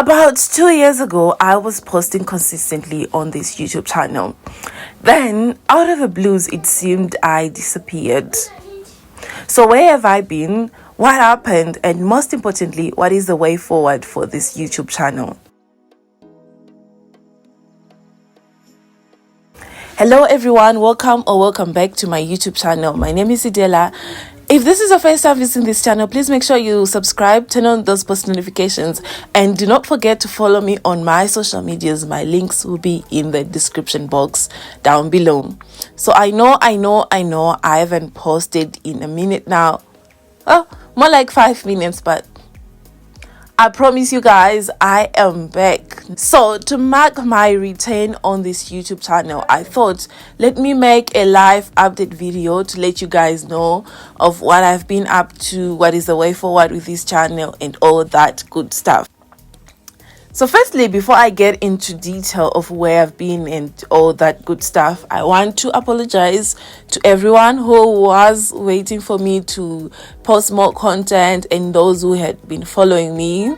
About 2 years ago, I was posting consistently on this YouTube channel. Then, out of the blues, it seemed I disappeared. So where have I been? What happened? And most importantly, what is the way forward for this YouTube channel? Hello everyone, welcome back to my YouTube channel. My name is Idela. If this is your first time visiting this channel, please make sure you subscribe, turn on those post notifications, and do not forget to follow me on my social medias. My links will be in the description box down below. So I know I haven't posted in a minute now. Oh, more like 5 minutes, but I promise you guys, I am back. So to mark my return on this YouTube channel, I thought, let me make a live update video to let you guys know of what I've been up to, what is the way forward with this channel, and all that good stuff. So firstly, before I get into detail of where I've been and all that good stuff, I want to apologize to everyone who was waiting for me to post more content and those who had been following me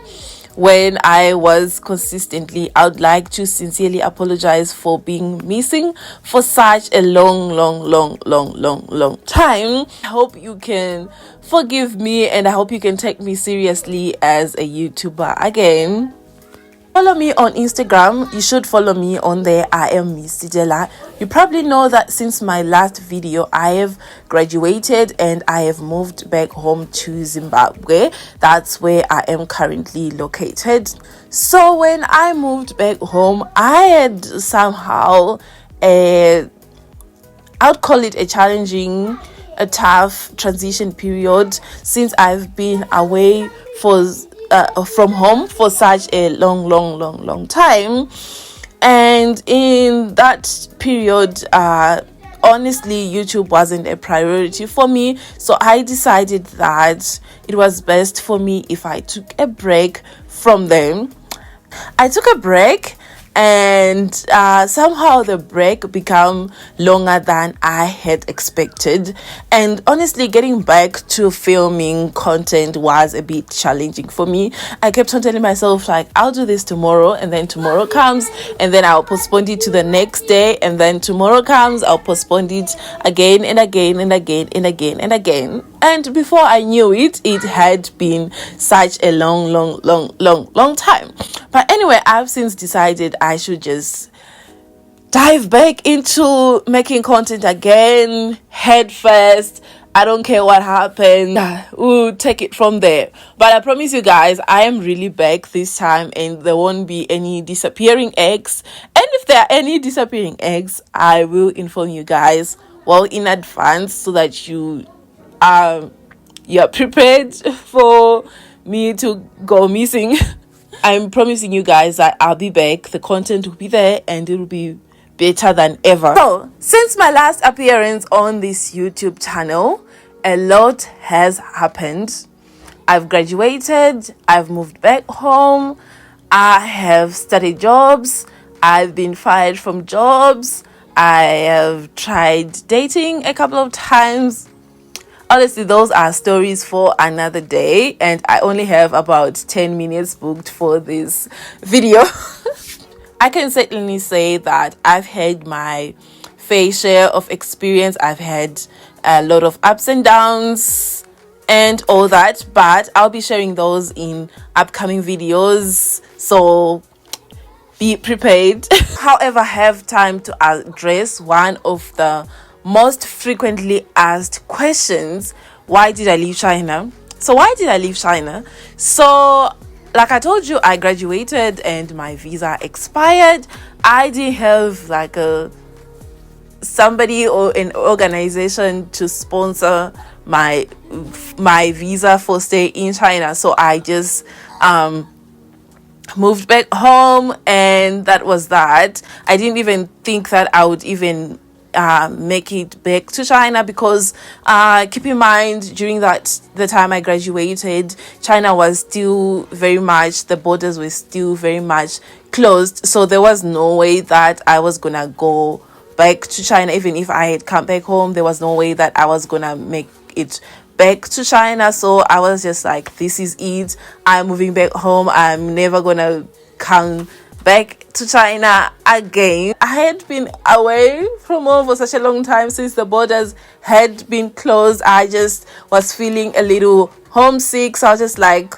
when I was consistently. I would like to sincerely apologize for being missing for such a long time. I hope you can forgive me and I hope you can take me seriously as a YouTuber again. Follow me on Instagram. You should follow me on there. I am Miss Idela. You probably know that since my last video, I have graduated and I have moved back home to Zimbabwe. That's where I am currently located. So when I moved back home, I had somehow I would call it a tough transition period since I've been away from home for such a long time. And in that period, honestly, YouTube wasn't a priority for me, so I decided that it was best for me if I took a break from them. I took a break, and somehow the break became longer than I had expected, and honestly getting back to filming content was a bit challenging for me. I kept on telling myself, like, I'll do this tomorrow, and then tomorrow comes and then I'll postpone it to the next day, and then tomorrow comes, I'll postpone it again and again and again and again and again. And before I knew it, it had been such a long time. But anyway, I've since decided I should just dive back into making content again, head first. I don't care what happened. We'll take it from there. But I promise you guys, I am really back this time and there won't be any disappearing eggs. And if there are any disappearing eggs, I will inform you guys well in advance so that you're prepared for me to go missing. I'm promising you guys that I'll be back. The content will be there and it will be better than ever. So, since my last appearance on this YouTube channel, a lot has happened. I've graduated, I've moved back home, I have started jobs, I've been fired from jobs, I have tried dating a couple of times. Honestly, those are stories for another day, and I only have about 10 minutes booked for this video. I can certainly say that I've had my fair share of experience. I've had a lot of ups and downs and all that, but I'll be sharing those in upcoming videos, so be prepared. However, I have time to address one of the most frequently asked questions: why did I leave China? So why did I leave China? So like I told you, I graduated and my visa expired. I didn't have like somebody or an organization to sponsor my visa for stay in China, so I just moved back home, and that was that. I didn't even think that I would even make it back to China because keep in mind, during the time I graduated, China was still very much, the borders were still very much closed, so there was no way that I was gonna go back to China. Even if I had come back home, there was no way that I was gonna make it back to China. So I was just like, this is it. I'm moving back home. I'm never gonna come back to China again. I had been away from home for such a long time since the borders had been closed. I just was feeling a little homesick. So I was just like,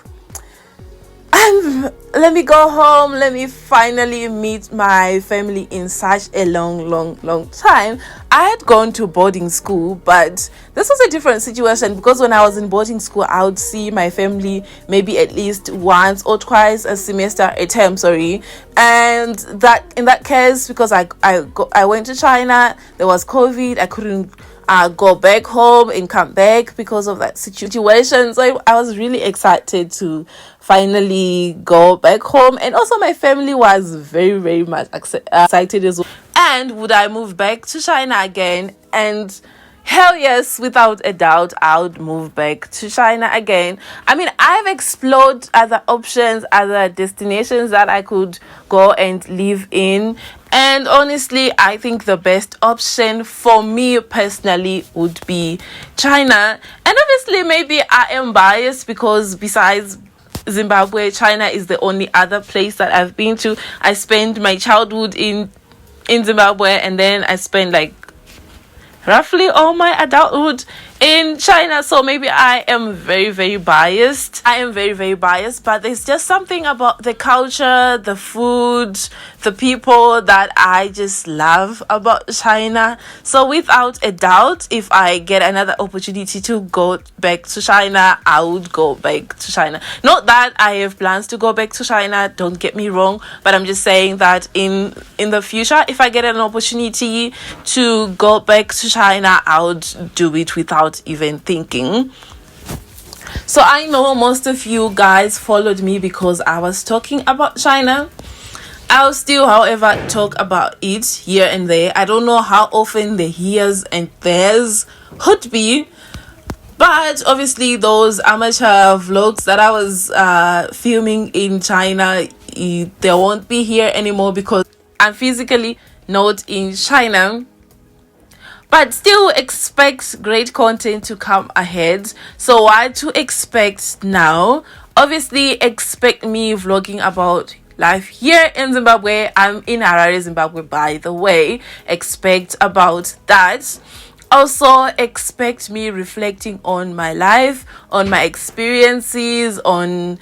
let me go home. Let me finally meet my family in such a long time. I had gone to boarding school, but this was a different situation because when I was in boarding school, I would see my family maybe at least once or twice a semester, a term, sorry. And that in that case, because I went to China, there was COVID, I couldn't go back home and come back because of that situation. So I was really excited to finally go back home, and also my family was very much excited as well. And would I move back to China again? And hell yes, without a doubt, I would move back to China again. I mean, I've explored other options, other destinations that I could go and live in. And honestly, I think the best option for me personally would be China. And obviously, maybe I am biased because besides Zimbabwe, China is the only other place that I've been to. I spent my childhood in Zimbabwe, and then I spent like roughly all my adulthood in China. So maybe I am very biased. But there's just something about the culture, the food, the people that I just love about China. So without a doubt, if I get another opportunity to go back to China, I would go back to China. Not that I have plans to go back to China, don't get me wrong, but I'm just saying that in the future, if I get an opportunity to go back to China, I would do it without even thinking. So I know most of you guys followed me because I was talking about China. I'll still, however, talk about it here and there. I don't know how often the here's and there's would be, but obviously those amateur vlogs that I was filming in China, they won't be here anymore because I'm physically not in China. But still expect great content to come ahead. So what to expect now? Obviously expect me vlogging about life here in Zimbabwe. I'm in Harare, Zimbabwe, by the way. Expect about that. Also expect me reflecting on my life, on my experiences, on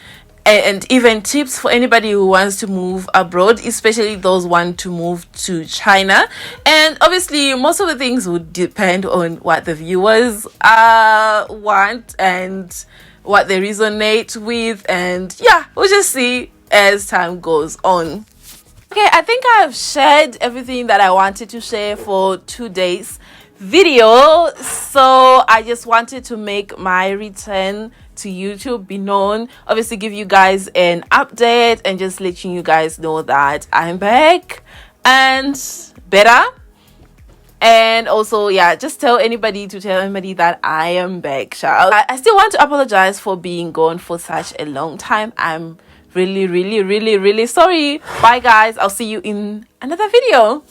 and even tips for anybody who wants to move abroad, especially those want to move to China. And obviously most of the things would depend on what the viewers want and what they resonate with, and yeah, we'll just see as time goes on. Okay, I think I've shared everything that I wanted to share for today's video. So I just wanted to make my return to YouTube be known, obviously give you guys an update and just letting you guys know that I'm back and better. And also, yeah, just tell anybody that I am back, child. I still want to apologize for being gone for such a long time. I'm really sorry. Bye guys, I'll see you in another video.